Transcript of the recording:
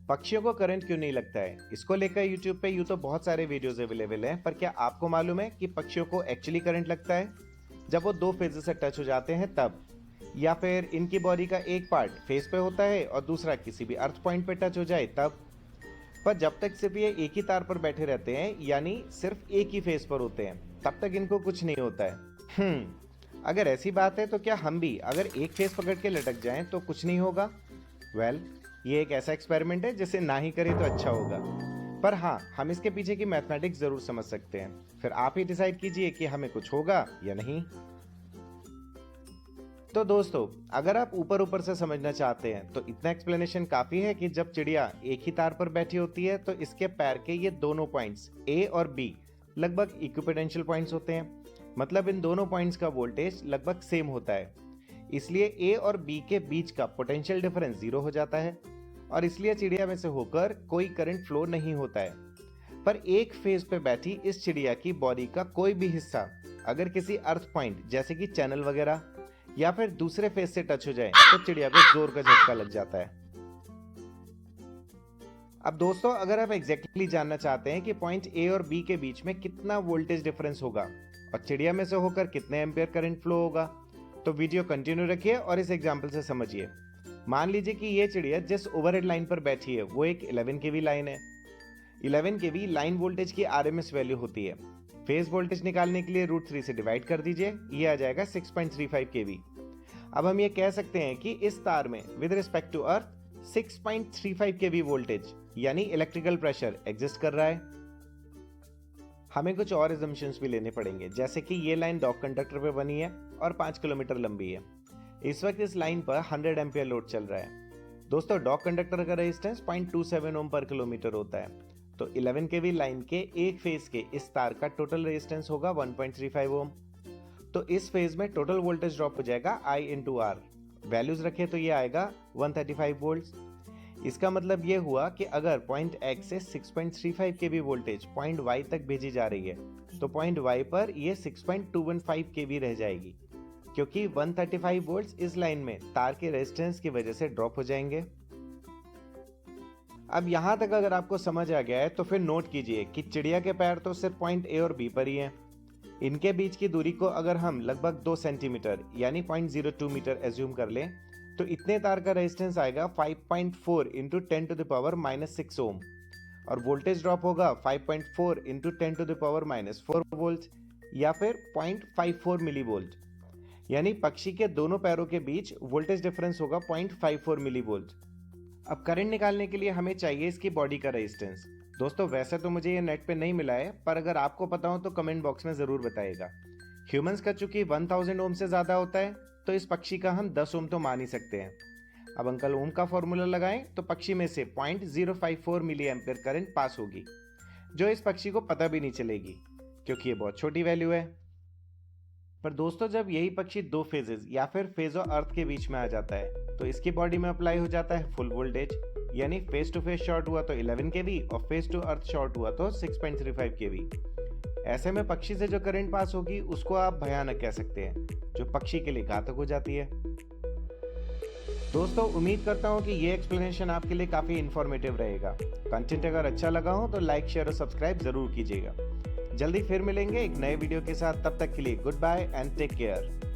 पक्षियों को करंट क्यों नहीं लगता है? इसको लेकर YouTube पे यूँ तो बहुत सारे वीडियोस अवेलेबल हैं, पर क्या आपको मालूम है कि पक्षियों को एक्चुअली करंट लगता है? जब वो दो फेजेस से टच हो जाते हैं तब, या फिर इनकी बॉडी का एक पार्ट फेस पे होता है और दूसरा किसी भी अर्थ पॉइंट पे टच हो जाए तब। पर जब तक सिर्फ ये एक ही तार पर बैठे रहते हैं, यानी सिर्फ एक ही फेस पर होते हैं, तब तक इनको कुछ नहीं होता है। अगर ऐसी बात है तो क्या हम भी अगर एक फेस पकड़ के लटक जाएं तो कुछ नहीं होगा? वेल, ये एक ऐसा एक्सपेरिमेंट है जिसे ना ही करें तो अच्छा होगा। पर हाँ, हम इसके पीछे की मैथमेटिक्स जरूर समझ सकते हैं। फिर आप ही डिसाइड कीजिए कि हमें कुछ होगा या नहीं। तो दोस्तों, अगर आप ऊपर ऊपर से समझना चाहते हैं तो इतना एक्सप्लेनेशन काफी है कि जब चिड़िया एक ही तार पर बैठी होती है तो इसके पैर के ये दोनों पॉइंट्स ए और बी लगभग इक्विपोटेंशियल पॉइंट्स होते हैं। मतलब इन दोनों पॉइंट्स का वोल्टेज लगभग सेम होता है। इसलिए ए और बी के बीच का पोटेंशियल डिफरेंस जीरो हो जाता है और इसलिए चिड़िया में से होकर कोई करंट फ्लो नहीं होता है। पर एक फेज पे बैठी इस चिड़िया की बॉडी का कोई भी हिस्सा अगर किसी अर्थ पॉइंट जैसे कि चैनल वगैरह या फिर दूसरे फेज से टच हो जाए तो चिड़िया को जोर का झटका लग जाता है। अब दोस्तों, अगर आप एग्जैक्टली जानना चाहते हैं कि पॉइंट ए और बी के बीच में कितना वोल्टेज डिफरेंस होगा और चिड़िया में से होकर कितने एम्पियर करंट फ्लो होगा, तो वीडियो कंटिन्यू रखिए और इस एग्जांपल से समझिए। मान लीजिए कि ये चिड़िया जिस ओवरहेड लाइन पर बैठी है वो एक 11 केवी लाइन है। 11 केवी लाइन वोल्टेज की आरएमएस वैल्यू होती है। फेज वोल्टेज निकालने के लिए √3 से डिवाइड कर दीजिए, ये आ जाएगा 6.35 केवी। अब हम ये कह सकते हैं कि इस तार में with respect to earth 6.35 KV voltage यानी इलेक्ट्रिकल प्रेशर एग्जिस्ट कर रहा है। हमें कुछ और assumptions भी लेने पड़ेंगे, जैसे कि ये लाइन डॉग कंडक्टर पे बनी है और 5 किलोमीटर लंबी है। इस वक्त इस लाइन पर 100 एम्पियर लोड चल रहा है। दोस्तों, डॉग कंडक्टर का रेजिस्टेंस 0.27 ओम पर किलोमीटर होता है, तो 11 केवी लाइन के एक फेज के इस तार का टोटल रेजिस्टेंस होगा 1.35 ओम। तो इस फेज में टोटल वोल्टेज ड्रॉप हो जाएगा I इंटू आर। वैल्यूज रखे तो ये आएगा 135 वोल्ट। इसका मतलब ये हुआ कि अगर पॉइंट X से 6.35 केवी वोल्टेज पॉइंट Y तक भेजी जा रही है तो पॉइंट Y पर ये 6.215 केवी रह जाएगी, क्योंकि 135 वोल्ट्स इस लाइन में तार के रेजिस्टेंस की वजह से ड्रॉप हो जाएंगे। अब यहां तक अगर आपको समझ आ गया है तो फिर नोट कीजिए कि चिड़िया के पैर तो सिर्फ पॉइंट ए और बी पर ही हैं। इनके बीच की दूरी को अगर हम लगभग 2 सेंटीमीटर यानी 0.02 मीटर एज्यूम कर लें तो इतने तार का रेजिस्टेंस आएगा 5.4 इंटू 10⁻⁻6 ओम और वोल्टेज ड्रॉप होगा 5.4 इंटू 10⁻⁻4 वोल्ट या फिर 0.54 मिली वोल्ट। यानी पक्षी के दोनों पैरों के बीच वोल्टेज डिफरेंस होगा 0.54 मिली वोल्ट। अब करंट निकालने के लिए हमें चाहिए इसकी बॉडी का रेजिस्टेंस। दोस्तों, वैसे तो मुझे ये नेट पे नहीं मिला है, पर अगर आपको पता हो तो कमेंट बॉक्स में जरूर बताइएगा। ह्यूमंस का चूंकि 1000 ओम से ज्यादा होता है तो इस पक्षी का हम 10 ओम तो मान ही सकते हैं। अब अंकल ओम का फॉर्मूला लगाएं तो पक्षी में से 0.054 मिली एम्पियर करंट पास होगी, जो इस पक्षी को पता भी नहीं चलेगी क्योंकि ये बहुत छोटी वैल्यू है। पर दोस्तों, जब यही पक्षी दो फेजेस या फिर फेज ऑफ अर्थ के बीच में आ जाता है तो इसकी बॉडी में अप्लाई हो जाता है फुल वोल्टेज, यानी फेस टू फेस शॉर्ट हुआ तो 11 केवी और फेस टू अर्थ शॉर्ट हुआ तो 6.35 केवी। ऐसे में पक्षी से जो करंट पास होगी उसको आप भयानक कह सकते हैं, जो पक्षी के लिए घातक हो जाती है। दोस्तों, उम्मीद करता हूँ कि ये एक्सप्लेनेशन आपके लिए काफी इंफॉर्मेटिव रहेगा। कंटेंट अगर अच्छा लगा हो तो लाइक, शेयर और सब्सक्राइब जरूर कीजिएगा। जल्दी फिर मिलेंगे एक नए वीडियो के साथ, तब तक के लिए goodbye and take care.